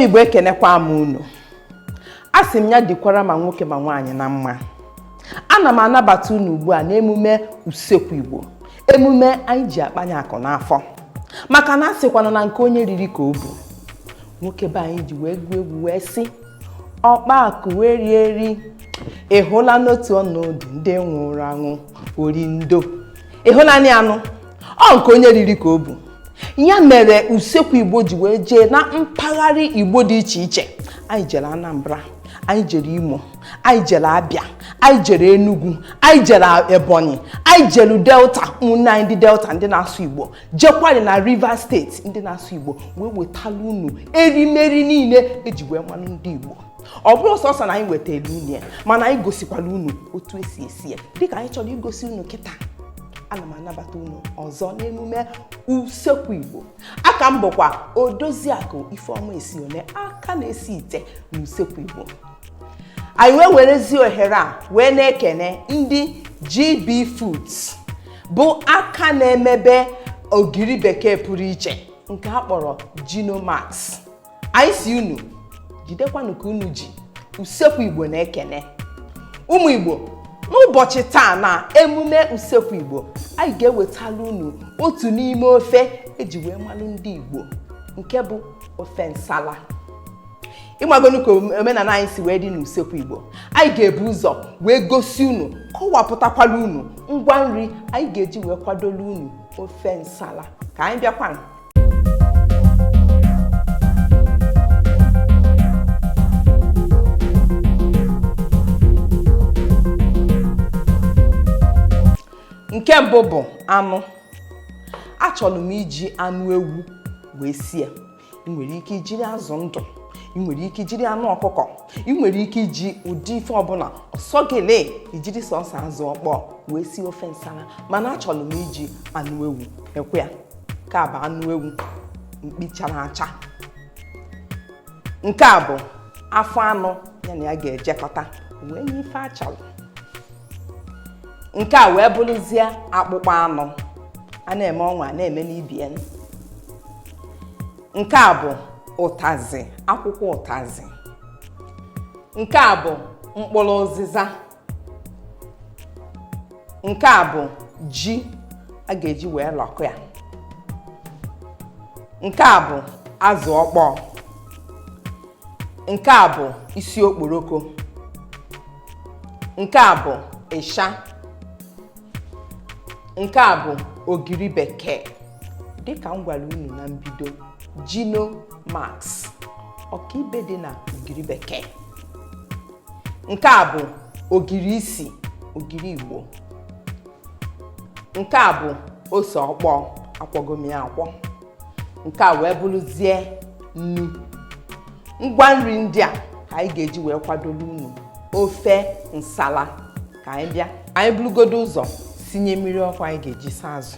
Igbo ekenekwa m unu. Asị m ya dịkwara ma nwoke ma nwaanyị na mma. Ana m anabata unu ugbu a n'emume usekwu Igbo. Emume anyị ji akpanya akụ n'afọ. Maka na asịkwana na nke onye riri ka o bu. Nwoke be anyị ji wee gụọ egwu wee sị, ọkpa akụ wee rie eri. Ị hụla n'otu ọnọdụ ndị nwụrụ anwụ ori ndo. Ị hụla ni anụ? Ọ nke onye riri ka o bu. Ya mere usekwu Igbo ji wee jee na mpaghara Igbo dị iche iche. Anyị jere Anambra, anyị jere Imo, anyị jere Abia, anyị jere Enugu, anyị jere Ebonyi, anyị jere Delta, ụmụnne anyị ndị Delta ndị na-asụ Igbo, jekwari na Rivers State ndị na-asụ Igbo, wee wetala unu erimeri niile eji wee mmanụ ndị Igbo. Ọ bụrụ sọsọ na anyị wetara unu, mana anyị gosikwala unu otu esi esi ya. Dịka anyị chọrọ igosi unu kịta, ana m anabata unu ọzọ n'emume usekwu Igbo. Aka m bụkwa Odoziakụ Ifeọma Esione, aka na-esi ite n'usekwu Igbo. Anyị wee werezi ohere a wee na-ekene ndị GB Foods, bụ aka na-emebe ogiri bekee pụrụ iche nke a kpọrọ Gino Max. Anyị si unu jidekwanụ ka unu ji usekwu Igbo na-ekene. Ụmụ Igbo, n'ụbọchị taa na emume usekwu Igbo, anyị ga-ewetala unu otu n'ime ofe eji wee malụ ndị Igbo, nke bụ ofe nsala. Ịmagonu ka omenala anyị si wee dị n'usekwu Igbo, anyị ga-ebu ụzọ wee gosi unu, kọwapụtakwala unu ngwa nri anyị ga-eji wee kwadolu unu ofe nsala. Ka anyị bịakwanụ. Nke mbụ bụ anụ. Achọrọ m iji anụ ewu wee sie. Ị nwere ike ijiri azụ ndụ, ị nwere ike ijiri anụ ọkụkọ, ị nwere ike iji ụdị ife ọbụla, ọsọgele ijiri sọsọ azụ ọkpọ wee sie ofe nsala, mana achọrọ m iji anụ ewu. Ekwe ya, nke a bụ anụ ewu mkpi chara acha. Nke a bụ afọ anụ ya na ya ga-ejekọta wee nye ife achọrọ. Nke a wee bụrụzie akpụkpọ anụ a na-eme ọnwa na-eme n'ibien. Nke a bụ ụtazi, akwụkwọ ụtazi. Nke a bụ mkpụrụ ụzịza. Nke a bụ ji a ga-eji wee lọkọ ya. Nke a bụ azụ ọkpọọ. Nke a bụ isi okporoko. Nke a bụ ịsha. Nke a bụ ogiri bekee. Dịka m gwara unu na mbido, Gino Max, ọkaibe dị na ogiri bekee. Nke a bụ ogiri isi, ogiri Igbo. Nke a bụ ose ọkpọọ, akwọgom ya akwọ. Nke a wee bụrụzie nnu. Ngwa nri ndị a ka anyị ga-eji wee kwadolu unu ofe nsala. Ka anyị bịa, anyị burugodo ụzọ sinye mmiri ọkụ anyị ga-eji saa azụ.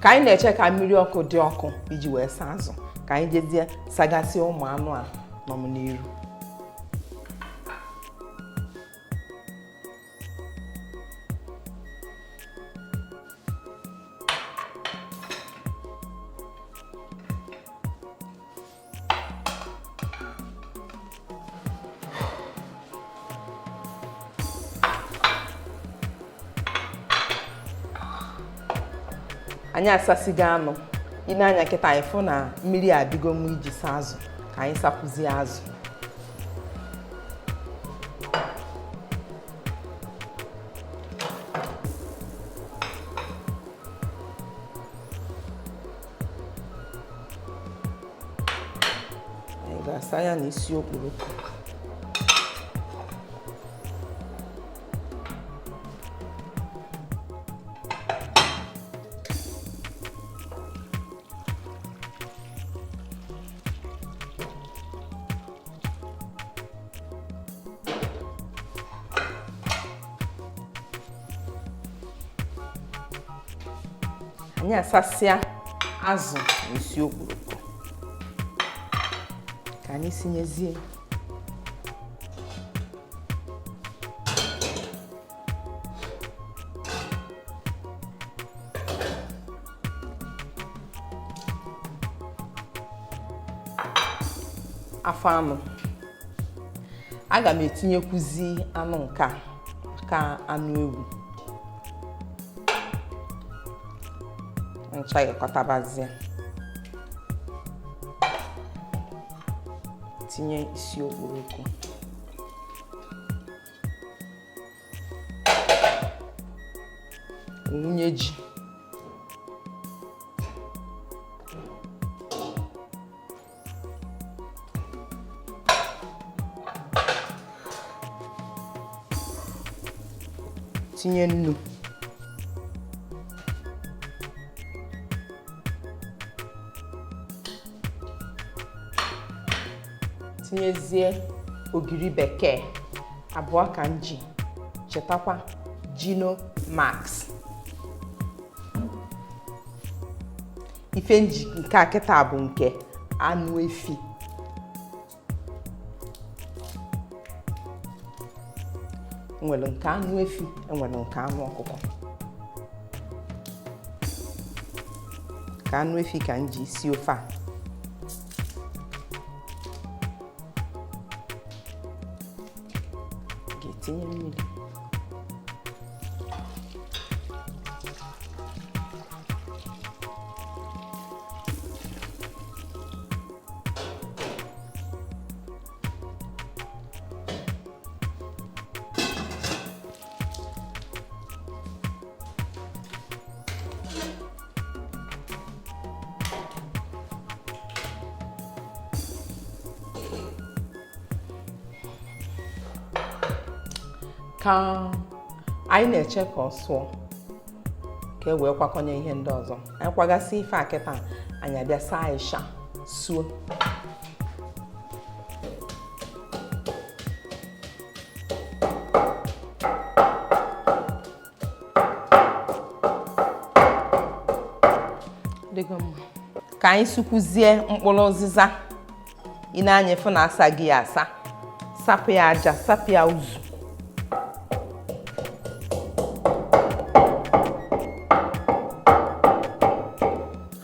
Ka anyị na-eche ka mmiri ọkụ dị ọkụ iji wee saa azụ, ka anyị jezie sagasị ụmụ anụ a nọ m n'iru. Anyị asasigo anụ. Ị na-anya kịta anyị fụ na mmiri adịgo mma iji saa azụ. Ka anyị sapụzie azụ. Anyị ga-asa ya na isi okporoko. Anyị asasịa azụ na isi okporoko. Ka anyị sinyezie. afọ anụ. Aga m etinyekwuzi anụ nke a ka anụ ewu. Ncha ịkọtabazie. Tinye isi okporoko. Nwunye ji. Tinye nnu. Tinyezie ogiri bekee abụọ ka m ji. Chetakwa Gino Max. Ife nji nke a kịta bụ nke anụ efi. Enwere nke anụ efi, enwere nke anụ ọkụkọ. Ka anụ efi ka m ji sie ofe a. Ga-etinye mmiri. Ka anyị na-eche ka ọ sụọ ka e wee kwakọnye ihe ndị ọzọ. Anyị kwagasị ife a kịta, anyị abịa saa ịsha suo. Dịgo mma. Ka anyị sukwuzie mkpụrụ ụzịza. Ị na-anya fụ na asa gị asa. Sapụ ya aja, sapụ ya uzu.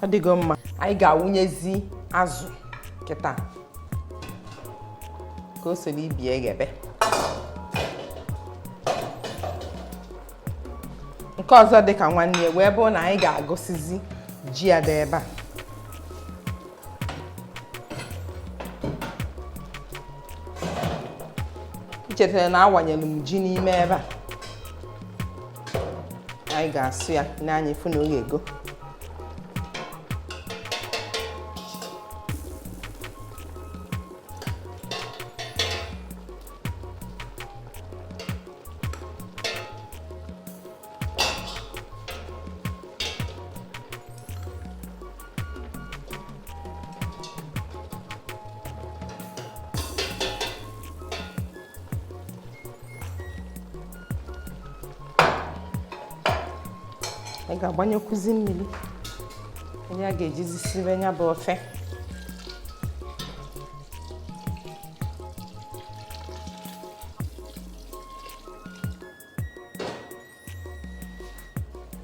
Adịgo mma. Anyị ga-awụnyezi azụ kịta ka o soro ibi eghebe. Nke ọzọ dị ka nwanne ya wee bụrụ na anyị ga-agụsizi ji ya dị ebe a. Ichetara na awanyelu m ji n'ime ebe a. Anyị ga-asụ ya n'anya ifu na oge ego. Anyị ga-agbanyekwuzi mmiri. Onye a ga-ejizi sibe nya bụ ofe.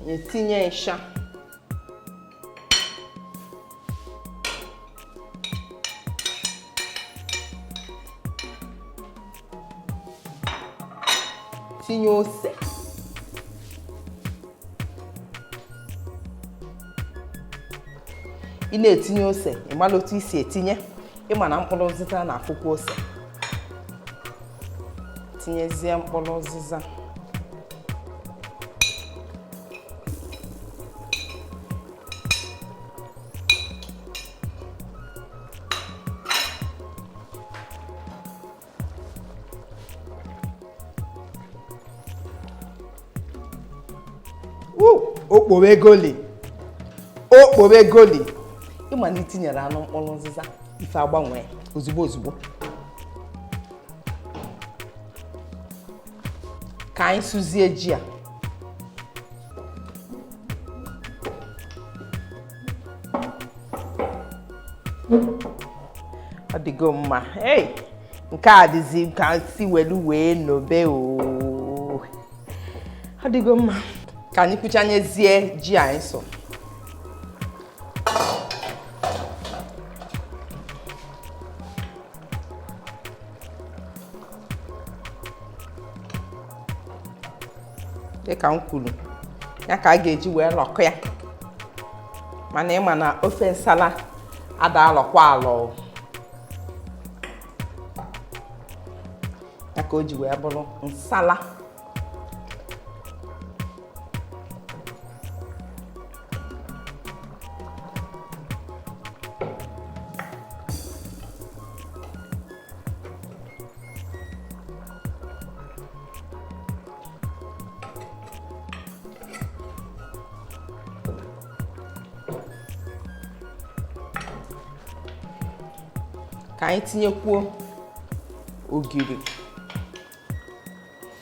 Anyị tinye ịsha. Tinye ose. Ị na-etinye ose, ị mara otu isi etinye. Ị ma na mkpụrụ ụzịza na-afụkwa ose. Tinyezie mkpụrụ ụzịza. Okpowegoli. Okpowegoli. Ịma na itinyere anụ mkpụrụ ụzịza, ife agbanwe ozugbo ozugbo. Ka anyị sụzie ji a. Ọ dịgo mma. Hey, nke a dịzi ka si welu wee nobe o. Ọ dịgo mma. Ka anyị kwụchanyezie ji anyị so. dịka m kwuru ya ka a ga-eji wee lọkọ ya mana ịma na ofe nsala ada alọkwa alọ ya ka o ji wee bụrụ nsala ka anyị tinyekwuo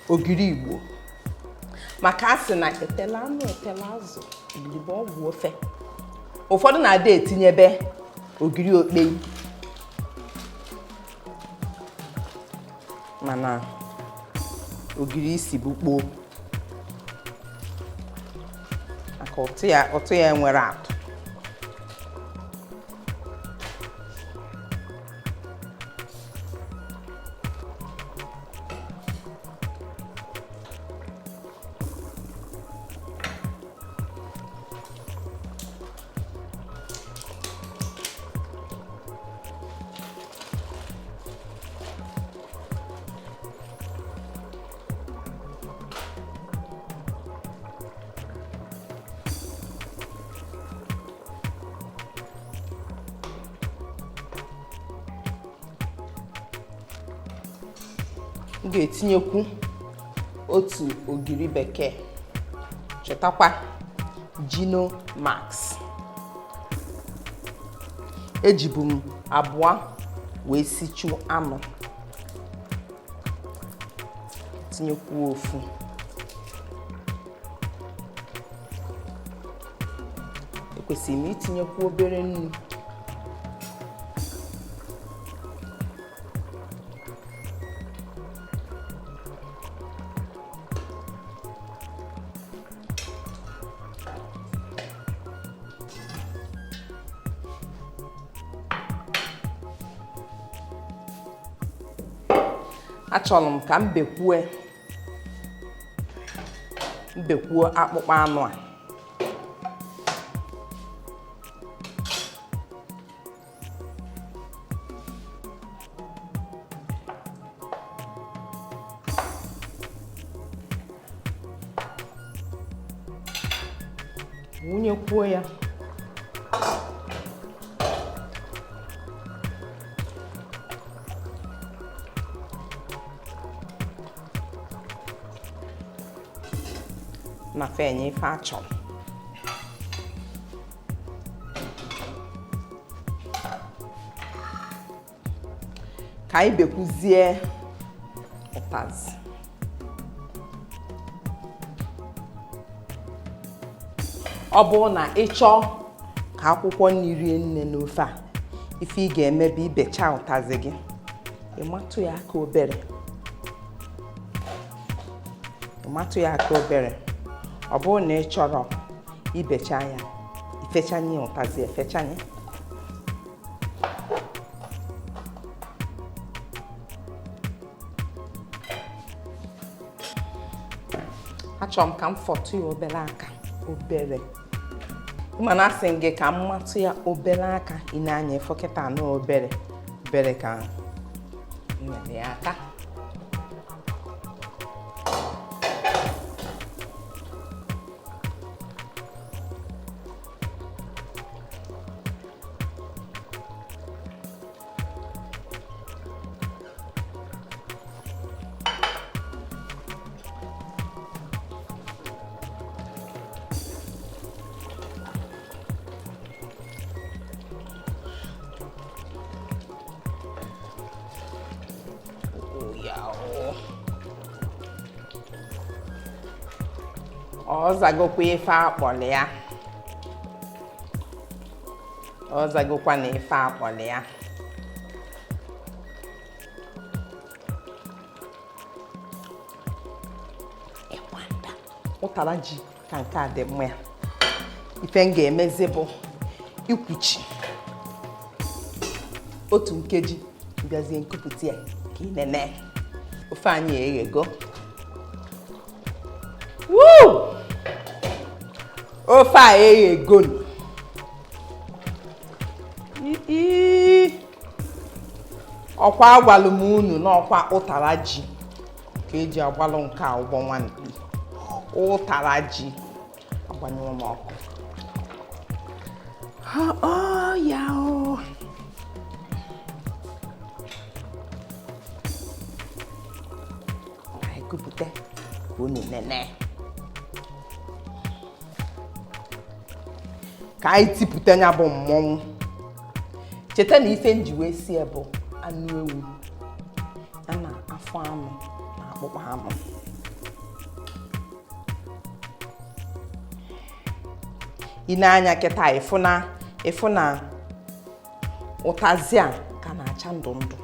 ogiri Igbo maka asị na etela anụ etela azụ ogiri bụ ọgwụ ofe. Ụfọdụ na-ada etinyebe ogiri okpei mana ogiri isi bụ kpoo maka ụtụ ya nwere atụ. M ga-etinyekwu otu ogiri bekee, chetakwa Gino Max. Ejibu m abụọ wee sichuo anụ, tinyekwu ofu. Ekwesịrị m itinyekwu obere nnu. Achọrọ m ka m bekwuo akpụkpọ anụ a. Wụnyekwuo ya. Na fenye ife achọrọ. Ka anyị bekwuzie ụtazị. Ọ bụrụ na ị chọọ ka akwụkwọ nri rie nne n'ofe a, ife ị ga-eme bụ ibecha ụtazị gị, ịmatụ ya aka obere. Ọ bụrụ na ị chọrọ ibecha ya, ifechanye ụtazị efechanye. Achọrọ m ka m fọtụ ya obere. Mana asị m gị ka m matụ ya obere aka, ị na-anya efọkịta anụ obere ka m nyere ya aka. Ọ zagokwa ife akpọrọ ya. Ọ zagokwa na ife akpọrọ ya. Ụtara ji ka nke a dị mma ya. Ife m ga-emezi bụ ikwuchi otu nkeji, bịazie nkupụta ya ka ị nene. Ofe anyị eghego. Woo! ofe a eghegonu. Ọkwa agwalụ m unu n'ọkwa ụtara ji ka eji agbalụ nke a ụgbọ nwamkpi. Ụtara ji agbanyụrụ m ọkụ. Ya o. Anyị kupute ka unu nene. Ka anyị tipụta nya bụ mmọnwụ. Cheta na ife nji wee sie bụ anụ ewu ya na afọ anụ na akpụkpọ anụ. Ị na-anya kịta ịfụ na ụtazị a ka na-acha ndụ ndụ.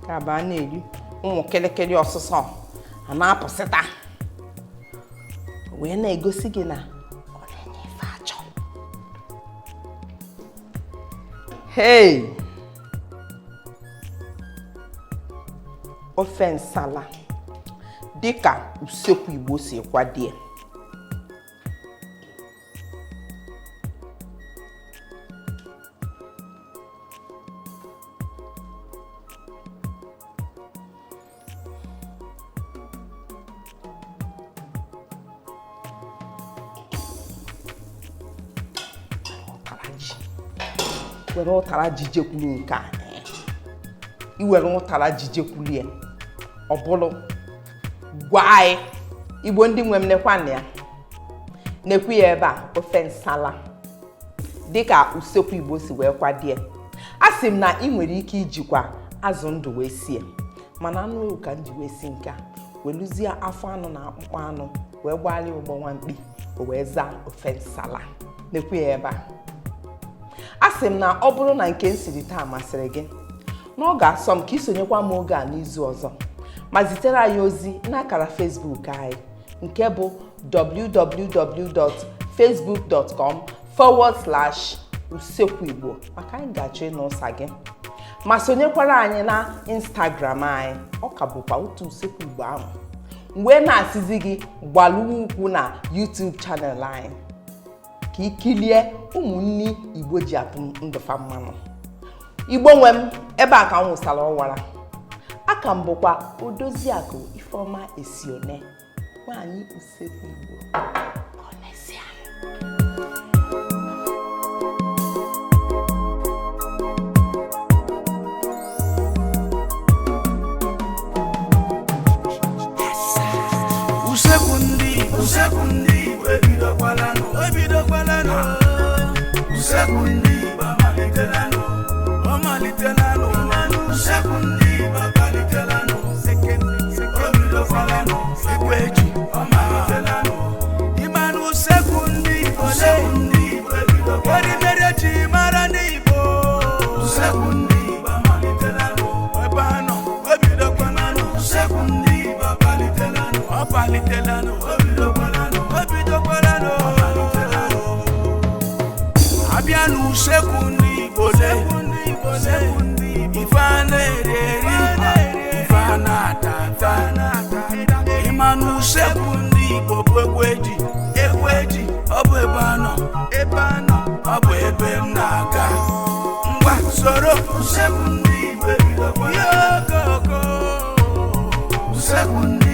Ka ba na-eri ụmụ kịlịkịlị ọsụsọ a na-apụsịta wee na-egosi gị na ọ na-enye ife achọ. Hey! Ofe nsala dịka usekwu Igbo si kwadie. Were ụtara ji jekwuru nke a. Iwere ụtara ji jekwuru ya. Ọ bụrụ gwa anyị Igbo ndị nwe m nekwa na ya. Nekwu ya ebe a ofe nsala dịka usekwu Igbo si wee kwadie. Asị m na ị nwere ike ijikwa azụ ndụ wee sie, mana anụ ewu ka m ji wee si nke a. Weluzie afọ anụ na akpụkpọ anụ wee gbalịa ụgbọ nwamkpi o wee zaa ofe nsala. Nekwu ya ebe a. Asị m na ọ bụrụ na nke nsiri taa masịrị gị, na ọ ga-asọ m ka isonyekwa m oge a n'izu ọzọ, ma zitere anyị ozi n'akara Facebook anyị nke bụ www.facebook.com/usekwu-igbo maka anyị ga-achọ ịnụ ụsa gị. Ma sonyekwara anyị na Instagram anyị, ọ ka bụkwa otu usekwu Igbo ahụ. Mgbe na-asịzi gị gbalụwa ukwu na YouTube channel anyị ka ikilie ụmụnni Igbo ji atụ ndụfa mmanụ. Igbo nwe m, ebe a ka m wụsara ọwara. Aka m bụkwa Odoziakụ Ifeọma Esione, nwaanyị usekwu Igbo. Usekwu ndị Igbo ebidokwalanu. Usekwu ndị Igbo amalitelanu. Usekwu ndị Igbo amalitelanu. Ebidokwalanu. Ekweji amalitelanu. Imanu usekwu ndị Igbo ebidokwalanu. Mere ji mara ndị Igbo. Usekwu ndị Igbo amalitelanu. Ebe anọ ebidokwalanu. Usekwu ndị Igbo amalitelanu. Amalitelanu. Abịa n'usekwu ndị Igbo ife a na-eri ife a na-ata. Ịma n'usekwu ndị Igbo bụ ekweji. Ọ bụ ebe anọ ọ bụ ebe m na-aga. Ngwa soro usekwu ndị Igbo. Usekwu ndị